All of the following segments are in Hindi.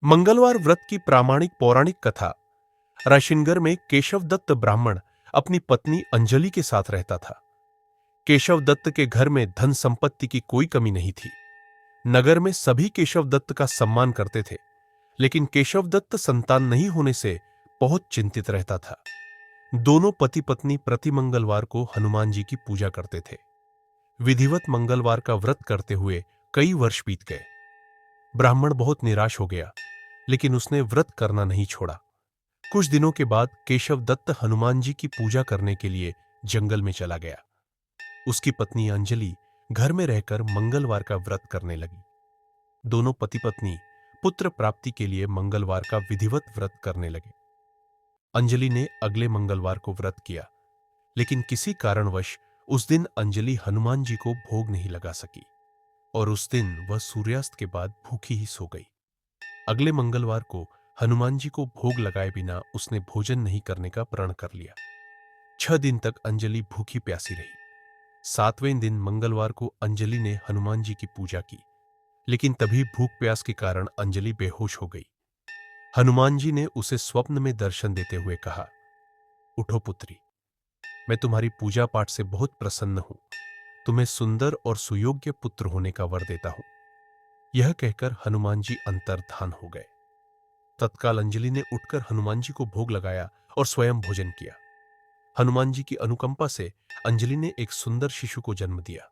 मंगलवार व्रत की प्रामाणिक पौराणिक कथा। राशिनगर में केशव दत्त ब्राह्मण अपनी पत्नी अंजलि के साथ रहता था। केशव दत्त के घर में धन संपत्ति की कोई कमी नहीं थी। नगर में सभी केशव दत्त का सम्मान करते थे, लेकिन केशव दत्त संतान नहीं होने से बहुत चिंतित रहता था। दोनों पति पत्नी प्रति मंगलवार को हनुमान जी की पूजा करते थे। विधिवत मंगलवार का व्रत करते हुए कई वर्ष बीत गए। ब्राह्मण बहुत निराश हो गया, लेकिन उसने व्रत करना नहीं छोड़ा। कुछ दिनों के बाद केशव दत्त हनुमान जी की पूजा करने के लिए जंगल में चला गया। उसकी पत्नी अंजलि घर में रहकर मंगलवार का व्रत करने लगी। दोनों पति पत्नी पुत्र प्राप्ति के लिए मंगलवार का विधिवत व्रत करने लगे। अंजलि ने अगले मंगलवार को व्रत किया, लेकिन किसी कारणवश उस दिन अंजलि हनुमान जी को भोग नहीं लगा सकी और उस दिन वह सूर्यास्त के बाद भूखी ही सो गई। अगले मंगलवार को हनुमान जी को भोग लगाए बिना उसने भोजन नहीं करने का प्रण कर लिया। 6 दिन तक अंजलि भूखी प्यासी रही। 7वें दिन मंगलवार को अंजलि ने हनुमान जी की पूजा की, लेकिन तभी भूख प्यास के कारण अंजलि बेहोश हो गई। हनुमान जी ने उसे स्वप्न में दर्शन देते हुए कहा, उठो पुत्री, मैं तुम्हारी पूजा पाठ से बहुत प्रसन्न हूं। तुम्हें सुंदर और सुयोग्य पुत्र होने का वर देता हूं। यह कहकर हनुमान जी अंतर्धान हो गए। तत्काल अंजलि ने उठकर हनुमान जी को भोग लगाया और स्वयं भोजन किया। हनुमान जी की अनुकंपा से अंजलि ने एक सुंदर शिशु को जन्म दिया।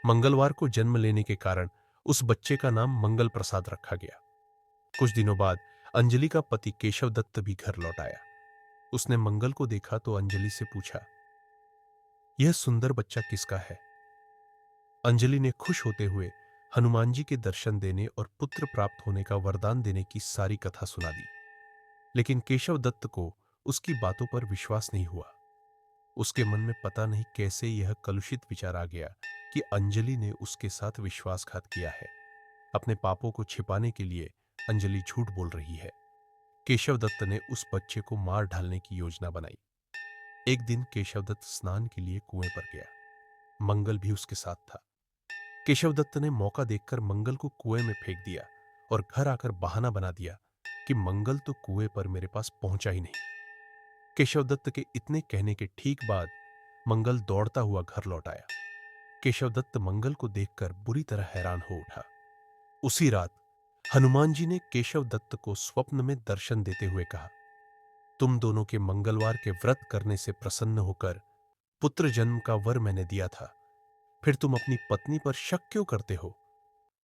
मंगलवार को जन्म लेने के कारण उस बच्चे का नाम मंगल प्रसाद रखा गया। कुछ दिनों बाद अंजलि का पति केशव दत्त भी घर लौट आया। उसने मंगल को देखा तो अंजलि से पूछा, यह सुंदर बच्चा किसका है? अंजलि ने खुश होते हुए हनुमान जी के दर्शन देने और पुत्र प्राप्त होने का वरदान देने की सारी कथा सुना दी। लेकिन केशव दत्त को उसकी बातों पर विश्वास नहीं हुआ। उसके मन में पता नहीं कैसे यह कलुषित विचार आ गया कि अंजलि ने उसके साथ विश्वासघात किया है। अपने पापों को छिपाने के लिए अंजलि झूठ बोल रही है। केशव दत्त ने उस बच्चे को मार डालने की योजना बनाई। एक दिन केशव दत्त स्नान के लिए कुएं पर गया। मंगल भी उसके साथ था। केशव दत्त ने मौका देखकर मंगल को कुएं में फेंक दिया और घर आकर बहाना बना दिया कि मंगल तो कुएं पर मेरे पास पहुंचा ही नहीं। केशव दत्त के इतने कहने के ठीक बाद मंगल दौड़ता हुआ घर लौट आया। केशव दत्त मंगल को देखकर बुरी तरह हैरान हो उठा। उसी रात हनुमान जी ने केशव दत्त को स्वप्न में दर्शन देते हुए कहा, तुम दोनों के मंगलवार के व्रत करने से प्रसन्न होकर पुत्र जन्म का वर मैंने दिया था, फिर तुम अपनी पत्नी पर शक क्यों करते हो?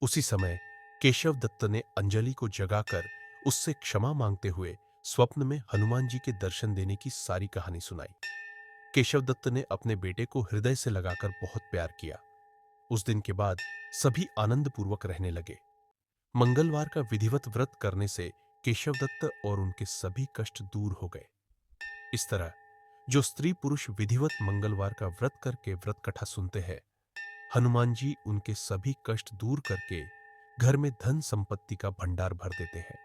उसी समय केशव दत्त ने अंजलि को जगाकर उससे क्षमा मांगते हुए स्वप्न में हनुमान जी के दर्शन देने की सारी कहानी सुनाई। केशव दत्त ने अपने बेटे को हृदय से लगाकर बहुत प्यार किया। उस दिन के बाद सभी आनंद पूर्वक रहने लगे। मंगलवार का विधिवत व्रत करने से केशव दत्त और उनके सभी कष्ट दूर हो गए। इस तरह जो स्त्री पुरुष विधिवत मंगलवार का व्रत करके व्रत कथा सुनते हैं, हनुमान जी उनके सभी कष्ट दूर करके घर में धन संपत्ति का भंडार भर देते हैं।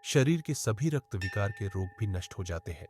शरीर के सभी रक्त विकार के रोग भी नष्ट हो जाते हैं।